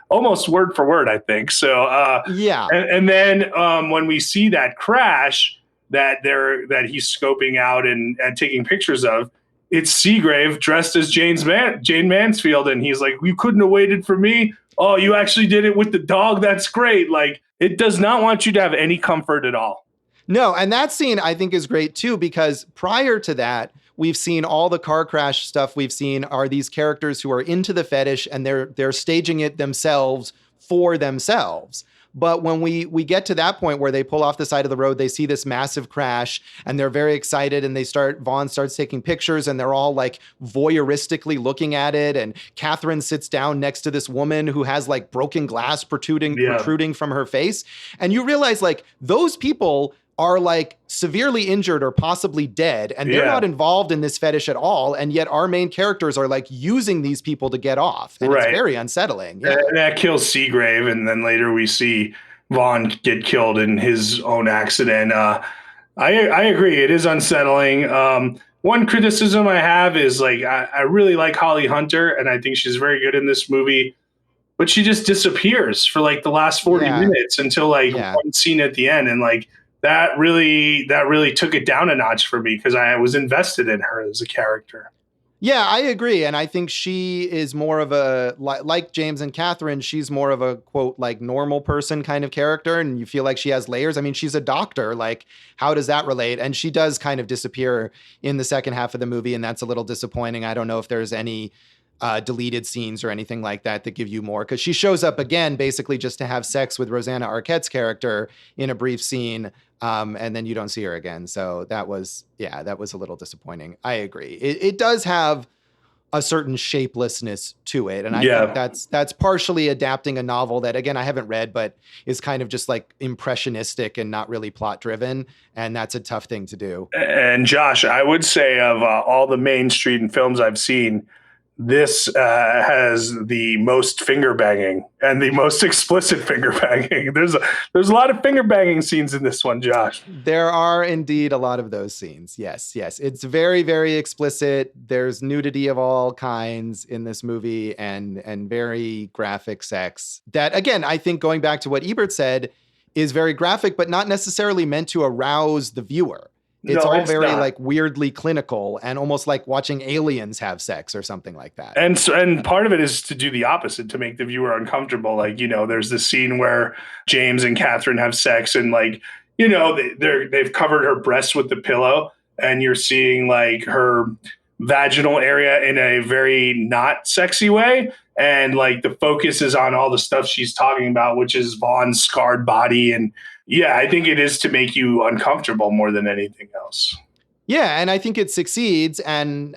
almost word for word, I think. So, yeah. And then when we see that crash that he's scoping out and taking pictures of, it's Seagrave dressed as Jane Mansfield. And he's like, you couldn't have waited for me. Oh, you actually did it with the dog. That's great. Like, it does not want you to have any comfort at all. No, and that scene I think is great too, because prior to that, we've seen all the car crash stuff we've seen are these characters who are into the fetish and they're staging it themselves for themselves. But when we get to that point where they pull off the side of the road, they see this massive crash and they're very excited and Vaughn starts taking pictures and they're all like voyeuristically looking at it. And Catherine sits down next to this woman who has like broken glass protruding from her face. And you realize like those people are like severely injured or possibly dead, and they're not involved in this fetish at all. And yet our main characters are like using these people to get off. And it's very unsettling. Yeah. That kills Seagrave. And then later we see Vaughn get killed in his own accident. I agree. It is unsettling. One criticism I have is like, I really like Holly Hunter and I think she's very good in this movie, but she just disappears for like the last 40 minutes until like one scene at the end. And like, that really took it down a notch for me because I was invested in her as a character. Yeah, I agree. And I think she is more of a, like James and Catherine, she's more of a quote, like normal person kind of character. And you feel like she has layers. I mean, she's a doctor. Like, how does that relate? And she does kind of disappear in the second half of the movie. And that's a little disappointing. I don't know if there's any deleted scenes or anything like that that give you more. Because she shows up again, basically just to have sex with Rosanna Arquette's character in a brief scene. And then you don't see her again. So that was a little disappointing. I agree. It does have a certain shapelessness to it. And I think that's partially adapting a novel that, again, I haven't read, but is kind of just like impressionistic and not really plot driven. And that's a tough thing to do. And Josh, I would say of all the mainstream films I've seen, this has the most finger banging and the most explicit finger banging. There's a lot of finger banging scenes in this one, Josh. There are indeed a lot of those scenes. Yes. It's very, very explicit. There's nudity of all kinds in this movie and very graphic sex that, again, I think going back to what Ebert said, is very graphic, but not necessarily meant to arouse the viewer. It's very not. Like weirdly clinical and almost like watching aliens have sex or something like that. And part of it is to do the opposite, to make the viewer uncomfortable. Like, there's this scene where James and Catherine have sex and like, they've covered her breasts with the pillow and you're seeing like her vaginal area in a very not sexy way. And like the focus is on all the stuff she's talking about, which is Vaughn's scarred body. And yeah, I think it is to make you uncomfortable more than anything else. Yeah, and I think it succeeds. And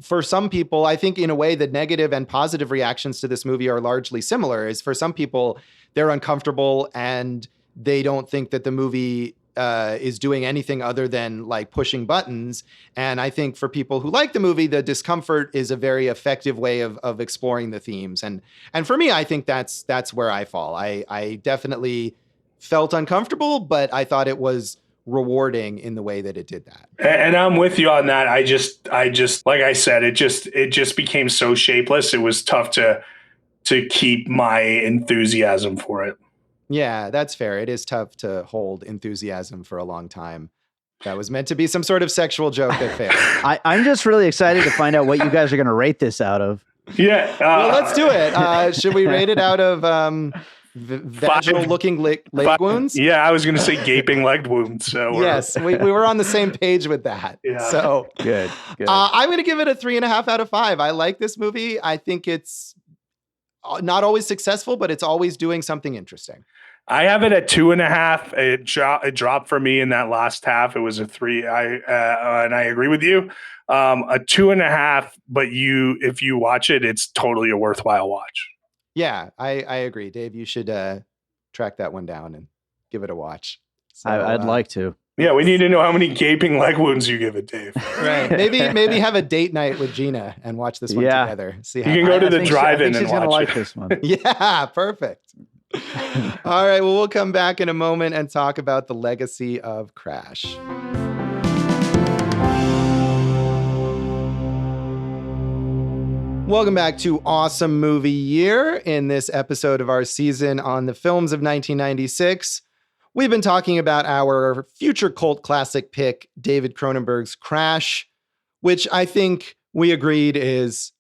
for some people, I think in a way the negative and positive reactions to this movie are largely similar. Is for some people, they're uncomfortable and they don't think that the movie is doing anything other than like pushing buttons. And I think for people who like the movie, the discomfort is a very effective way of exploring the themes. And for me, I think that's where I fall. I definitely felt uncomfortable, but I thought it was rewarding in the way that it did that. And I'm with you on that. I just like I said, it just became so shapeless. It was tough to keep my enthusiasm for it. Yeah, that's fair. It is tough to hold enthusiasm for a long time. That was meant to be some sort of sexual joke that failed. I'm just really excited to find out what you guys are going to rate this out of. Yeah. Well, let's do it. Should we rate it out of vaginal looking leg wounds? Yeah, I was going to say gaping leg wounds. So yes, we were on the same page with that. Yeah. So good. I'm going to give it a 3.5 out of 5. I like this movie. I think it's not always successful, but it's always doing something interesting. I have it at 2.5. It dropped for me in that last half. It was a 3. And I agree with you. A 2.5, but if you watch it, it's totally a worthwhile watch. Yeah, I agree. Dave, you should track that one down and give it a watch. So, I'd like to. Yeah, we need to know how many gaping leg wounds you give it, Dave. Right. Maybe have a date night with Gina and watch this one together. See how you can go to the drive-in and watch like this one. Yeah, perfect. All right, well, we'll come back in a moment and talk about the legacy of Crash. Welcome back to Awesome Movie Year. In this episode of our season on the films of 1996, we've been talking about our future cult classic pick, David Cronenberg's Crash, which I think we agreed is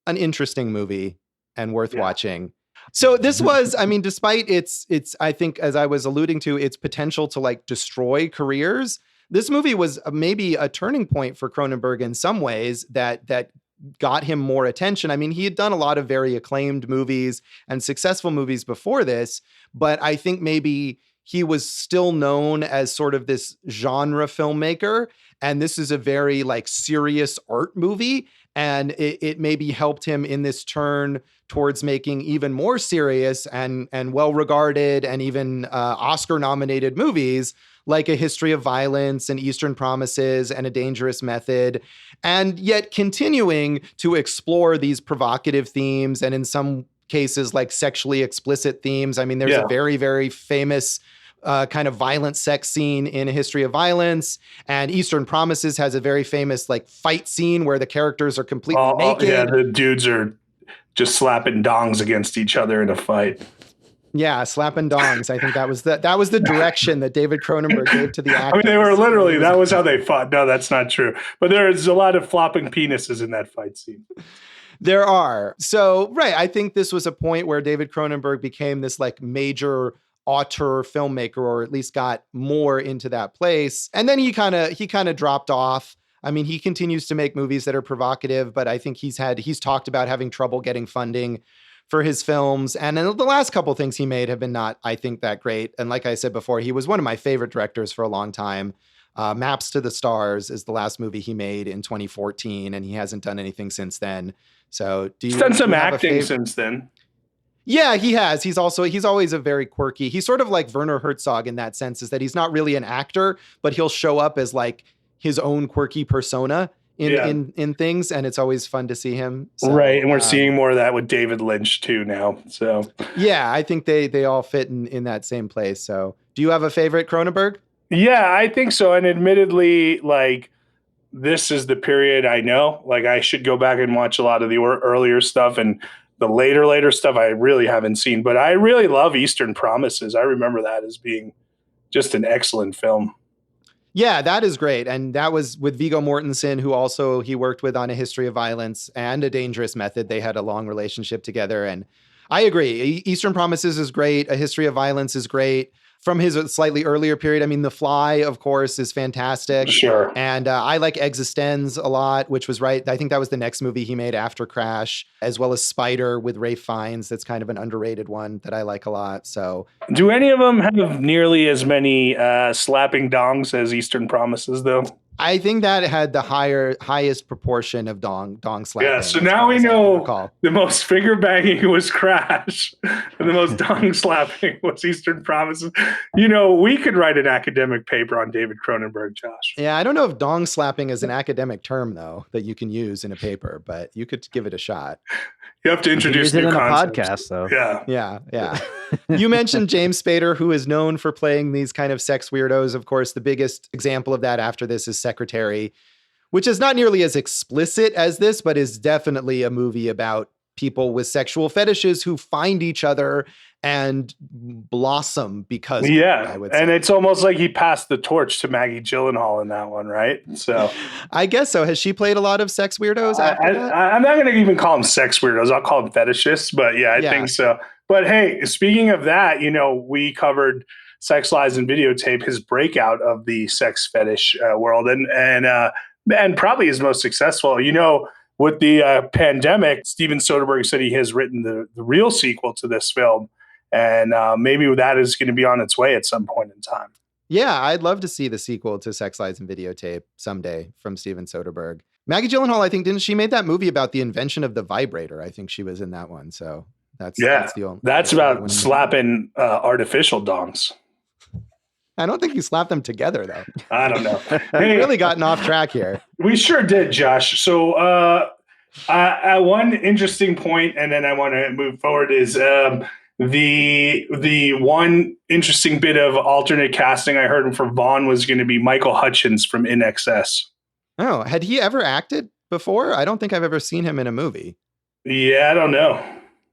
an interesting movie and worth watching. So this was, I mean, despite its, I think, as I was alluding to, its potential to like destroy careers, this movie was maybe a turning point for Cronenberg in some ways that got him more attention. I mean, he had done a lot of very acclaimed movies and successful movies before this, but I think maybe he was still known as sort of this genre filmmaker. And this is a very like serious art movie. And it maybe helped him in this turn towards making even more serious and well-regarded and even Oscar-nominated movies like A History of Violence and Eastern Promises and A Dangerous Method, and yet continuing to explore these provocative themes and in some cases like sexually explicit themes. I mean, there's a very, very famous kind of violent sex scene in A History of Violence, and Eastern Promises has a very famous like fight scene where the characters are completely naked. Yeah, the dudes are just slapping dongs against each other in a fight. Yeah, slapping dongs. I think that was the direction that David Cronenberg gave to the actors. I mean, they were literally, that was how they fought. No, that's not true. But there's a lot of flopping penises in that fight scene. There are. So, right. I think this was a point where David Cronenberg became this like major auteur filmmaker, or at least got more into that place. And then he kind of dropped off. I mean, he continues to make movies that are provocative, but I think he's talked about having trouble getting funding for his films. And then the last couple things he made have been not, I think, that great. And like I said before, he was one of my favorite directors for a long time. Maps to the Stars is the last movie he made in 2014, and he hasn't done anything since then. So he's done some acting since then. Yeah, he has. He's always a very quirky. He's sort of like Werner Herzog in that sense, is that he's not really an actor, but he'll show up as like his own quirky persona in things, and it's always fun to see him. So, right, and we're seeing more of that with David Lynch too now. So yeah, I think they all fit in that same place. So do you have a favorite Cronenberg? Yeah, I think so. And admittedly, like, this is the period I know. Like, I should go back and watch a lot of the earlier stuff, and the later stuff I really haven't seen. But I really love Eastern Promises. I remember that as being just an excellent film. Yeah, that is great. And that was with Viggo Mortensen, who also he worked with on A History of Violence and A Dangerous Method. They had a long relationship together. And I agree. Eastern Promises is great. A History of Violence is great. From his slightly earlier period, I mean, The Fly, of course, is fantastic. Sure. And I like Existenz a lot, which was right. I think that was the next movie he made after Crash, as well as Spider with Ralph Fiennes. That's kind of an underrated one that I like a lot. So, do any of them have nearly as many slapping dongs as Eastern Promises, though? I think that had the highest proportion of dong slapping. Yeah, so now we know the most finger banging was Crash, and the most dong slapping was Eastern Promises. You know, we could write an academic paper on David Cronenberg, Josh. Yeah, I don't know if dong slapping is an academic term, though, that you can use in a paper, but you could give it a shot. You have to introduce new concepts. A podcast, though. Yeah. You mentioned James Spader, who is known for playing these kind of sex weirdos. Of course, the biggest example of that after this is Secretary, which is not nearly as explicit as this, but is definitely a movie about people with sexual fetishes who find each other and blossom because I would say. And it's almost like he passed the torch to Maggie Gyllenhaal in that one, right? So I guess so. Has she played a lot of sex weirdos after that? I'm not going to even call them sex weirdos. I'll call them fetishists, but I think so. But hey, speaking of that, you know, we covered Sex, Lies, and Videotape, his breakout of the sex fetish world, and probably his most successful. You know, with the pandemic, Steven Soderbergh said he has written the real sequel to this film. And maybe that is going to be on its way at some point in time. Yeah, I'd love to see the sequel to Sex, Lies, and Videotape someday from Steven Soderbergh. Maggie Gyllenhaal, I think, she made that movie about the invention of the vibrator. I think she was in that one. So that's the only. That's about slapping artificial dongs. I don't think you slapped them together, though. I don't know. We've really gotten off track here. We sure did, Josh. So one interesting point, and then I want to move forward, is the one interesting bit of alternate casting I heard for Vaughn was going to be Michael Hutchins from In Excess. Oh, had he ever acted before? I don't think I've ever seen him in a movie. Yeah, I don't know.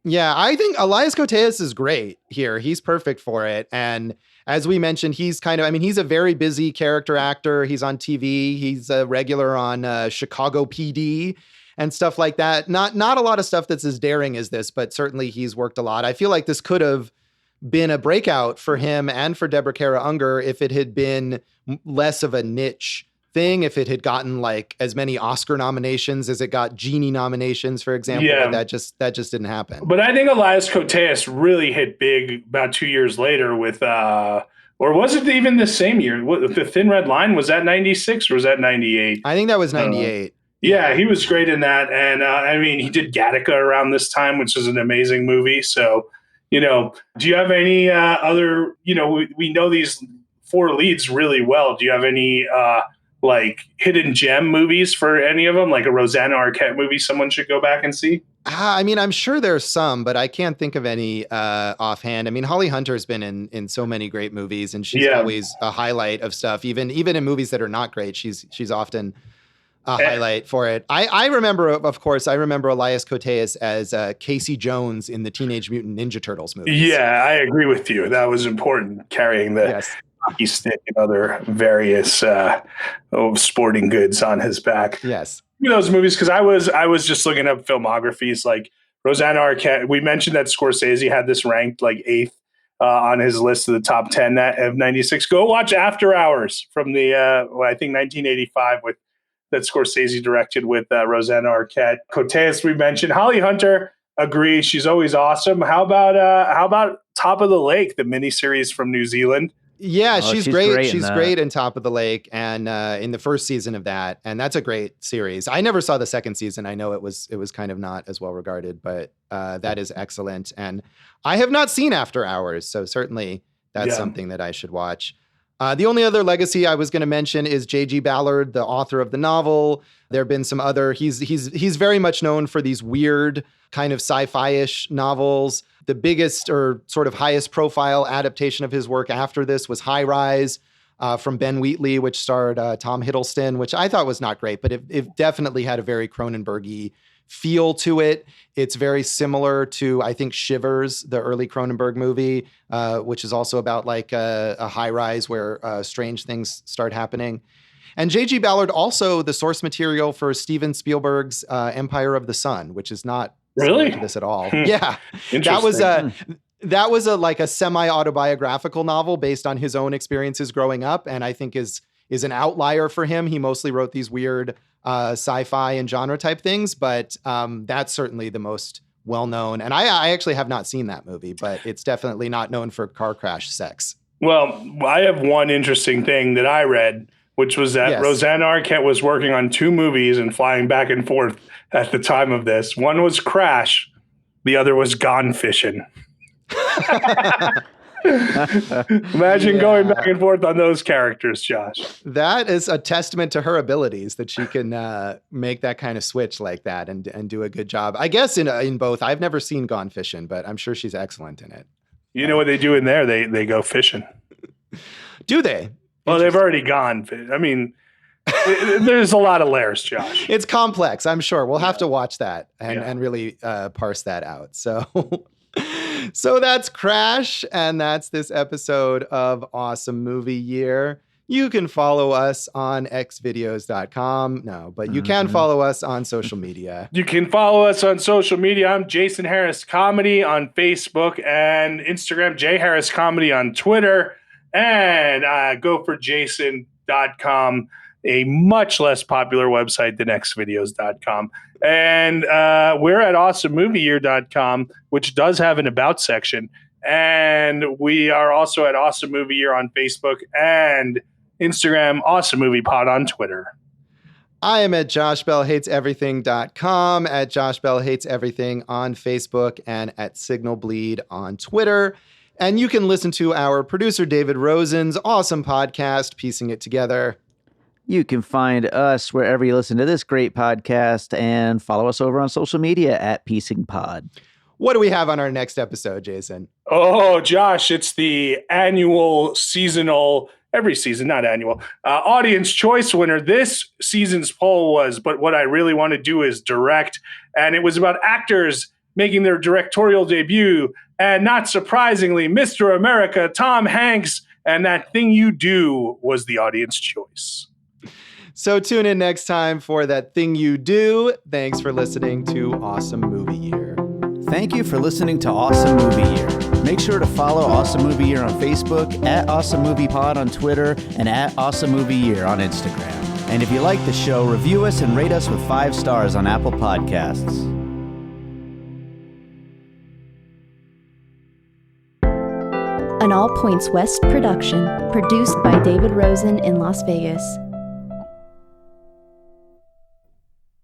Yeah, I think Elias Koteas is great here. He's perfect for it. And as we mentioned, he's he's a very busy character actor. He's on TV. He's a regular on Chicago PD and stuff like that. Not a lot of stuff that's as daring as this, but certainly he's worked a lot. I feel like this could have been a breakout for him and for Deborah Kara Unger if it had been less of a niche thing, if it had gotten like as many Oscar nominations as it got Genie nominations, for example. Yeah. That just didn't happen. But I think Elias Koteas really hit big about 2 years later with or was it even the same year? The Thin Red Line, was that 96 or was that 98? I think that was 98. Yeah, he was great in that. And I mean, he did Gattaca around this time, which is an amazing movie. So, you know, do you have any other, you know, we know these four leads really well. Do you have any like hidden gem movies for any of them, like a Rosanna Arquette movie someone should go back and see? I mean, I'm sure there's some, but I can't think of any offhand. I mean, Holly Hunter's been in so many great movies, and she's always a highlight of stuff. Even in movies that are not great, she's often highlight for it. I remember, of course, Elias Koteas as Casey Jones in the Teenage Mutant Ninja Turtles movies. Yeah, I agree with you. That was important, carrying the hockey stick and other various sporting goods on his back. Yes. Those movies, because I was just looking up filmographies like Rosanna Arquette. We mentioned that Scorsese had this ranked like 8th on his list of the top 10 of 96. Go watch After Hours from the I think 1985 that Scorsese directed with Rosanna Arquette. Koteas, we mentioned. Holly Hunter, agree. She's always awesome. How about Top of the Lake, the miniseries from New Zealand? Yeah, she's great. She's great in Top of the Lake and in the first season of that. And that's a great series. I never saw the second season. I know it was kind of not as well regarded, but that is excellent. And I have not seen After Hours, so certainly that's something that I should watch. The only other legacy I was going to mention is J.G. Ballard, the author of the novel. There have been some other, he's very much known for these weird kind of sci-fi-ish novels. The biggest or sort of highest profile adaptation of his work after this was High Rise from Ben Wheatley, which starred Tom Hiddleston, which I thought was not great, but it definitely had a very Cronenberg-y feel to it. It's very similar to, I think, Shivers, the early Cronenberg movie, which is also about like a high rise where strange things start happening. And J.G. Ballard, also the source material for Steven Spielberg's Empire of the Sun, which is not really to this at all. Yeah, that was a semi-autobiographical novel based on his own experiences growing up, and I think is an outlier for him. He mostly wrote these weird sci-fi and genre type things, but that's certainly the most well-known. And I actually have not seen that movie, but it's definitely not known for car crash sex. Well, I have one interesting thing that I read, which was that Rosanna Arquette was working on 2 movies and flying back and forth at the time of this. One was Crash. The other was Gone Fishing. Imagine going back and forth on those characters, Josh. That is a testament to her abilities that she can make that kind of switch like that and do a good job. I guess in both. I've never seen Gone Fishing, but I'm sure she's excellent in it. You know what they do in there? They go fishing. Do they? Well, they've already gone. I mean, there's a lot of layers, Josh. It's complex, I'm sure. We'll have to watch that and really parse that out. So that's Crash, and that's this episode of Awesome Movie Year. You can follow us on xvideos.com. No, but you can follow us on social media. You can follow us on social media. I'm Jason Harris Comedy on Facebook and Instagram, J Harris Comedy on Twitter, and goforjason.com, a much less popular website than xvideos.com. And we're at awesomemovieyear.com, which does have an about section. And we are also at Awesome Movie Year on Facebook and Instagram, Awesome Movie Pod on Twitter. I am at joshbellhateseverything.com, at joshbellhateseverything on Facebook, and at Signal Bleed on Twitter. And you can listen to our producer David Rosen's awesome podcast, Piecing It Together. You can find us wherever you listen to this great podcast and follow us over on social media at Piecing Pod. What do we have on our next episode, Jason? Oh, Josh, it's the annual seasonal, every season, not annual, audience choice winner. This season's poll was, but what I really want to do is direct. And it was about actors making their directorial debut. And not surprisingly, Mr. America, Tom Hanks, and That Thing You Do was the audience choice. So tune in next time for That Thing You Do. Thanks for listening to Awesome Movie Year. Thank you for listening to Awesome Movie Year. Make sure to follow Awesome Movie Year on Facebook, at Awesome Movie Pod on Twitter, and at Awesome Movie Year on Instagram. And if you like the show, review us and rate us with 5 stars on Apple Podcasts. An All Points West production, produced by David Rosen in Las Vegas.